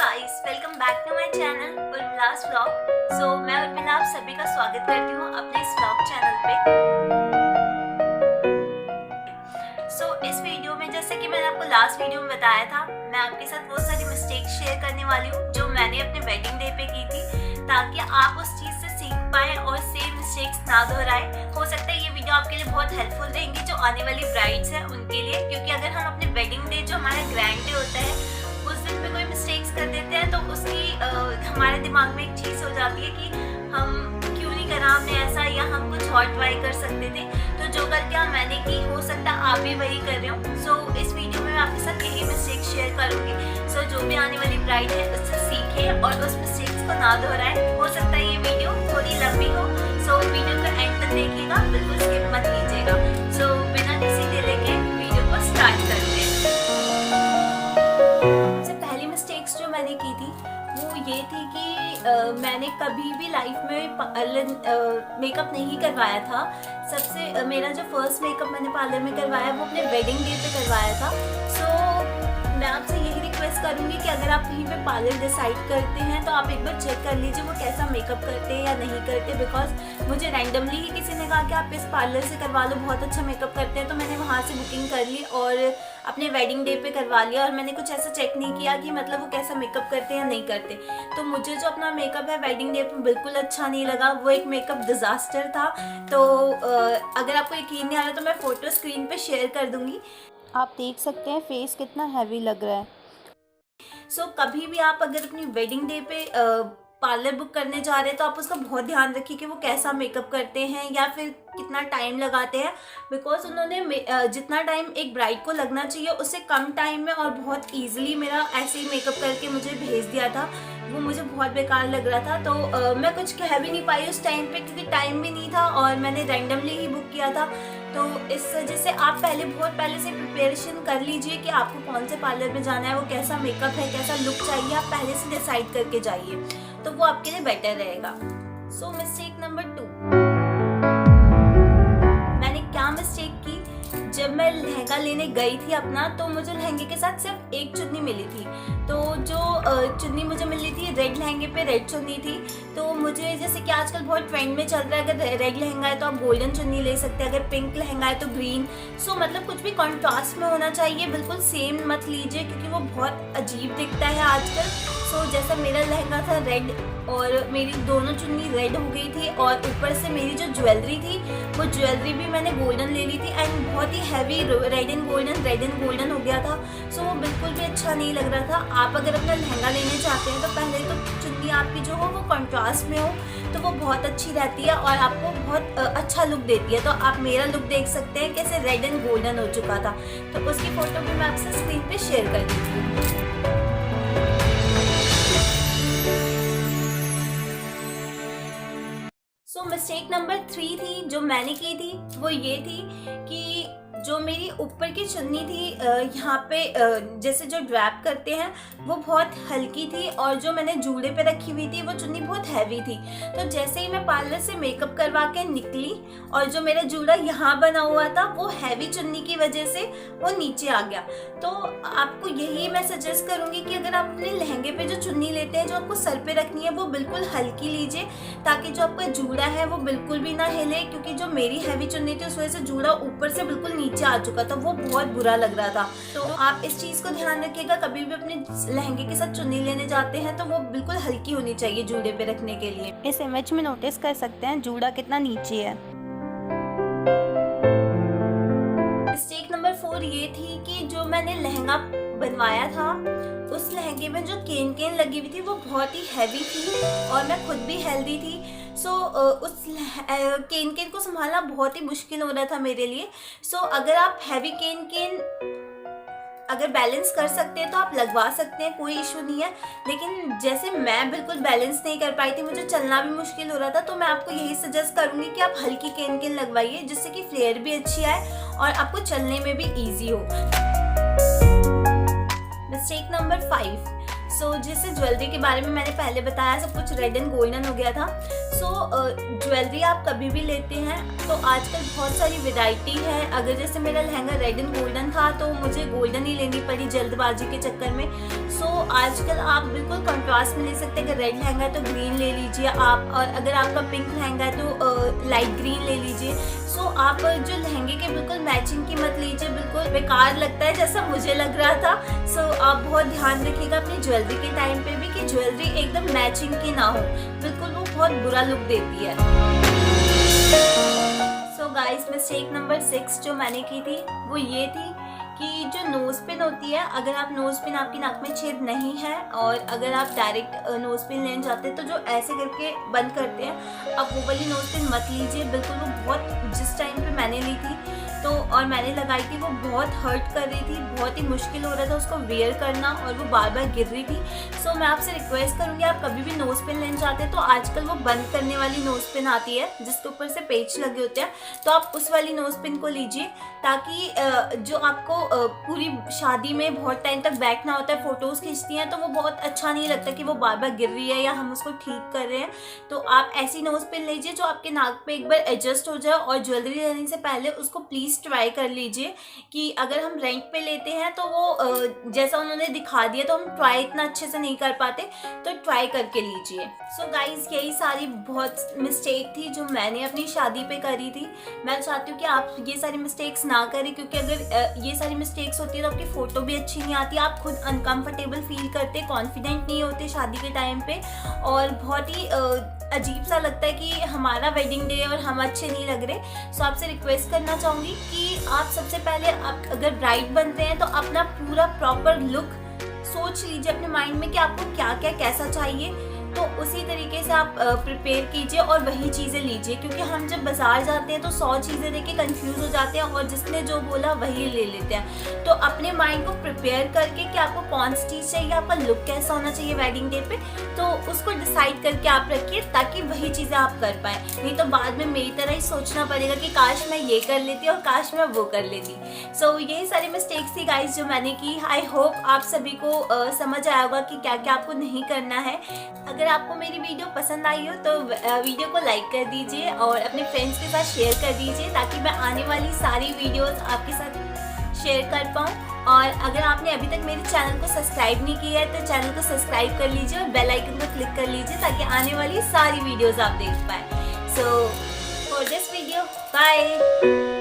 Guys, welcome back to my channel Urmila's vlog. मैं उर्मिला आप सभी का स्वागत करती हूँ अपने इस व्लॉग चैनल पे। इस वीडियो में जैसे कि मैंने आपको लास्ट वीडियो में बताया था, मैं आपके साथ वो सारी मिस्टेक्स शेयर करने वाली हूँ जो मैंने अपने वेडिंग डे पे की थी, ताकि आप उस चीज़ से सीख पाए और सेम मिस्टेक्स ना दोहराए। हो सकता है ये वीडियो आपके लिए बहुत हेल्पफुल रहेंगी जो आने वाली ब्राइड्स हैं उनके लिए, क्योंकि अगर हम अपने वेडिंग डे जो हमारा ग्रैंड डे होता है उस दिन पे कोई मिस्टेक्स कर देते हैं तो उसकी हमारे दिमाग में एक चीज़ हो जाती है कि हम क्यों नहीं करा हमने ऐसा, या हम कुछ और ट्राई कर सकते थे। तो जो गलतियाँ मैंने की हो सकता है आप भी वही कर रहे हो। इस वीडियो में मैं आपके साथ यही मिस्टेक शेयर करूँगी। जो भी आने वाली ब्राइड है उससे सीखे और उस मिस्टेक्स को ना दोहराए। हो सकता है ये वीडियो थोड़ी लंबी हो, वीडियो को एंड तक देखिएगा, बिल्कुल स्किप मत कीजिएगा। बिना किसी डिले के वीडियो को स्टार्ट करते हैं। जो मैंने की थी वो ये थी कि मैंने कभी भी लाइफ में मेकअप नहीं करवाया था। मेरा जो फर्स्ट मेकअप मैंने पार्लर में करवाया वो अपने वेडिंग डे पे करवाया था। मैं आपसे यही रिक्वेस्ट करूंगी कि अगर आप कहीं पे पार्लर डिसाइड करते हैं तो आप एक बार चेक कर लीजिए वो कैसा मेकअप करते हैं या नहीं करते। बिकॉज मुझे रैंडमली ही किसी ने कहा कि आप इस पार्लर से करवा लो, बहुत अच्छा मेकअप करते हैं, तो मैंने वहाँ से बुकिंग कर ली और अपने वेडिंग डे पे करवा लिया। और मैंने कुछ ऐसा चेक नहीं किया कि मतलब वो कैसा मेकअप करते हैं या नहीं करते। तो मुझे जो अपना मेकअप है वेडिंग डे पे बिल्कुल अच्छा नहीं लगा, वो एक मेकअप डिजास्टर था। तो अगर आपको यकीन नहीं आ रहा तो मैं फोटो स्क्रीन पे शेयर कर दूंगी, आप देख सकते हैं फेस कितना हैवी लग रहा है। कभी भी आप अगर अपनी वेडिंग डे पे पार्लर बुक करने जा रहे हैं तो आप उसका बहुत ध्यान रखिए कि वो कैसा मेकअप करते हैं या फिर कितना टाइम लगाते हैं। बिकॉज उन्होंने जितना टाइम एक ब्राइड को लगना चाहिए उससे कम टाइम में और बहुत ईजिली मेरा ऐसे ही मेकअप करके मुझे भेज दिया था। वो मुझे बहुत बेकार लग रहा था। तो मैं कुछ कह भी नहीं पाई उस टाइम पे क्योंकि टाइम भी नहीं था और मैंने रैंडमली ही बुक किया था। तो इस वजह से आप बहुत पहले से प्रिपरेशन कर लीजिए कि आपको कौन से पार्लर में जाना है, वो कैसा मेकअप है, कैसा लुक चाहिए, आप पहले से डिसाइड करके जाइए, तो वो आपके लिए बेटर रहेगा। मिस्टेक नंबर 2, मैंने क्या मिस्टेक की, जब मैं लहंगा लेने गई थी अपना तो मुझे लहंगे के साथ सिर्फ एक चुन्नी मिली थी। तो जो चुन्नी मुझे मिली थी रेड लहंगे पे रेड चुन्नी थी। तो मुझे जैसे कि आजकल बहुत ट्रेंड में चल रहा है, अगर रेड लहंगा है तो आप गोल्डन चुन्नी ले सकते हैं, अगर पिंक लहंगा है तो ग्रीन। मतलब कुछ भी कॉन्ट्रास्ट में होना चाहिए, बिल्कुल सेम मत लीजिए क्योंकि वो बहुत अजीब दिखता है आजकल। जैसा मेरा लहंगा था रेड और मेरी दोनों चुन्नी रेड हो गई थी और ऊपर से मेरी जो ज्वेलरी थी वो ज्वेलरी भी मैंने गोल्डन ले ली थी एंड बहुत ही हैवी रेड एंड गोल्डन हो गया था। वो बिल्कुल भी अच्छा नहीं लग रहा था। आप अगर अपना लहंगा लेने चाहते हैं तो पहले तो चुन्नी आपकी जो हो वो कंट्रास्ट में हो तो वो बहुत अच्छी रहती है और आपको बहुत अच्छा लुक देती है। तो आप मेरा लुक देख सकते हैं कैसे रेड एंड गोल्डन हो चुका था। तो उसकी फोटो भी मैं आपसे स्क्रीन पे शेयर कर देती हूँ। मिस्टेक नंबर 3 थी जो मैंने की थी वो ये थी कि जो मेरी ऊपर की चुन्नी थी यहाँ पे जैसे जो ड्रैप करते हैं वो बहुत हल्की थी और जो मैंने जूड़े पे रखी हुई थी वो चुन्नी बहुत हैवी थी। तो जैसे ही मैं पार्लर से मेकअप करवा के निकली और जो मेरा जूड़ा यहाँ बना हुआ था वो हैवी चुन्नी की वजह से वो नीचे आ गया। तो आपको यही मैं सजेस्ट करूँगी कि अगर आप अपने लहंगे पे जो चुन्नी लेते हैं जो आपको सर पे रखनी है वो बिल्कुल हल्की लीजिए, ताकि जो आपका जूड़ा है वो बिल्कुल भी ना हिले। क्योंकि जो मेरी हैवी चुन्नी थी उस वजह से जूड़ा ऊपर से बिल्कुल नीचे आ चुका था, वो बहुत बुरा लग रहा था। तो आप इस चीज को ध्यान रखिएगा, कभी भी अपने लहंगे के साथ चुन्नी लेने जाते हैं तो वो बिल्कुल हल्की होनी चाहिए जूड़े पे रखने के लिए। इस इमेज में नोटिस कर सकते हैं जूड़ा कितना नीचे है। मिस्टेक नंबर 4 ये थी कि जो मैंने लहंगा बनवाया था उस लहंगे में जो केन लगी हुई थी वो बहुत ही हैवी थी और मैं खुद भी हेल्दी थी। उस केन को संभालना बहुत ही मुश्किल हो रहा था मेरे लिए। अगर आप हैवी केन अगर बैलेंस कर सकते हैं तो आप लगवा सकते हैं, कोई इशू नहीं है। लेकिन जैसे मैं बिल्कुल बैलेंस नहीं कर पाई थी, मुझे चलना भी मुश्किल हो रहा था, तो मैं आपको यही सजेस्ट करूंगी कि आप हल्की केन लगवाइए जिससे कि फ्लेयर भी अच्छी आए और आपको चलने में भी ईजी हो। मिस्टेक नंबर 5, सो जैसे ज्वेलरी के बारे में मैंने पहले बताया, सब कुछ रेड एंड गोल्डन हो गया था। सो ज्वेलरी आप कभी भी लेते हैं तो आजकल बहुत सारी वैरायटी है। अगर जैसे मेरा लहंगा रेड एंड गोल्डन था तो मुझे गोल्डन ही लेनी पड़ी जल्दबाजी के चक्कर में। सो आजकल आप बिल्कुल कंट्रास्ट में ले सकते हैं। अगर रेड लहंगा है तो ग्रीन ले लीजिए आप, और अगर आपका पिंक लहंगा है तो लाइट ग्रीन ले लीजिए। सो आप जो लहंगे के बिल्कुल मैचिंग की मत लीजिए, बिल्कुल बेकार लगता है जैसा मुझे लग रहा था। सो आप बहुत ध्यान रखिएगा अपनी ज्वेलरी के टाइम पे भी कि ज्वेलरी एकदम मैचिंग की ना हो, बिल्कुल वो बहुत बुरा लुक देती है। सो गाइस, मिस्टेक नंबर 6 जो मैंने की थी वो ये थी कि जो नोज़ पिन होती है, अगर आप नोज़ पिन, आपकी नाक में छेद नहीं है और अगर आप डायरेक्ट नोज़ पिन लेने जाते हैं तो जो ऐसे करके बंद करते हैं, अब वो वाली नोज़ पिन मत लीजिए बिल्कुल। वो बहुत, जिस टाइम पे मैंने ली थी तो और मैंने लगाई थी, वो बहुत हर्ट कर रही थी, बहुत ही मुश्किल हो रहा था उसको वेयर करना और वो बार बार गिर रही थी। सो मैं आपसे रिक्वेस्ट करूँगी, आप कभी भी नोज़ पिन लेने जाते हैं तो आजकल वो बंद करने वाली नोज़ पिन आती है जिसके ऊपर से पेच लगे होते हैं, तो आप उस वाली नोज़ पिन को लीजिए ताकि जो आपको पूरी शादी में बहुत टाइम तक बैठना होता है, फोटोज़ खींचती हैं तो वो बहुत अच्छा नहीं लगता कि वो बार बार गिर रही है या हम उसको ठीक कर रहे हैं। तो आप ऐसी नोज़ पिन लीजिए जो आपके नाक पे एक बार एडजस्ट हो जाए, और ज्वेलरी लेने से पहले उसको प्लीज़ ट्राई कर लीजिए कि अगर हम रेंट पे लेते हैं तो वो जैसा उन्होंने दिखा दिया तो हम ट्राई इतना अच्छे से नहीं कर पाते, तो ट्राई करके लीजिए। सो गाइज, यही सारी बहुत मिस्टेक थी जो मैंने अपनी शादी पे करी थी। मैं चाहती हूँ कि आप ये सारी मिस्टेक्स ना करें, क्योंकि अगर ये सारी मिस्टेक्स होती है तो आपकी फ़ोटो भी अच्छी नहीं आती, आप खुद अनकम्फर्टेबल फील करते, कॉन्फिडेंट नहीं होते शादी के टाइम पे, और बहुत ही अजीब सा लगता है कि हमारा वेडिंग डे और हम अच्छे नहीं लग रहे। सो आपसे रिक्वेस्ट करना चाहूँगी कि आप सबसे पहले, आप अगर ब्राइड बन रहे हैं तो अपना पूरा प्रॉपर लुक सोच लीजिए अपने माइंड में कि आपको क्या क्या कैसा चाहिए, तो उसी तरीके से आप प्रिपेयर कीजिए और वही चीज़ें लीजिए। क्योंकि हम जब बाज़ार जाते हैं तो 100 चीज़ें देख के कंफ्यूज हो जाते हैं और जिसने जो बोला वही ले लेते हैं। तो अपने माइंड को प्रिपेयर करके कि आपको कौन सी चीज़ चाहिए, आपका लुक कैसा होना चाहिए वेडिंग डे पे, तो उसको डिसाइड करके आप रखिए ताकि वही चीज़ें आप कर पाएँ। नहीं तो बाद में मेरी तरह ही सोचना पड़ेगा कि काश मैं ये कर लेती और काश मैं वो कर लेती। सो यही सारी मिस्टेक्स थी गाइज जो मैंने की। आई होप आप सभी को समझ आया होगा कि क्या क्या आपको नहीं करना है। अगर आपको मेरी वीडियो पसंद आई हो तो वीडियो को लाइक कर दीजिए और अपने फ्रेंड्स के साथ शेयर कर दीजिए ताकि मैं आने वाली सारी वीडियोस आपके साथ शेयर कर पाऊँ। और अगर आपने अभी तक मेरे चैनल को सब्सक्राइब नहीं किया है तो चैनल को सब्सक्राइब कर लीजिए और बेल आइकन को क्लिक कर लीजिए ताकि आने वाली सारी वीडियोस आप देख पाएँ। So for this video, bye.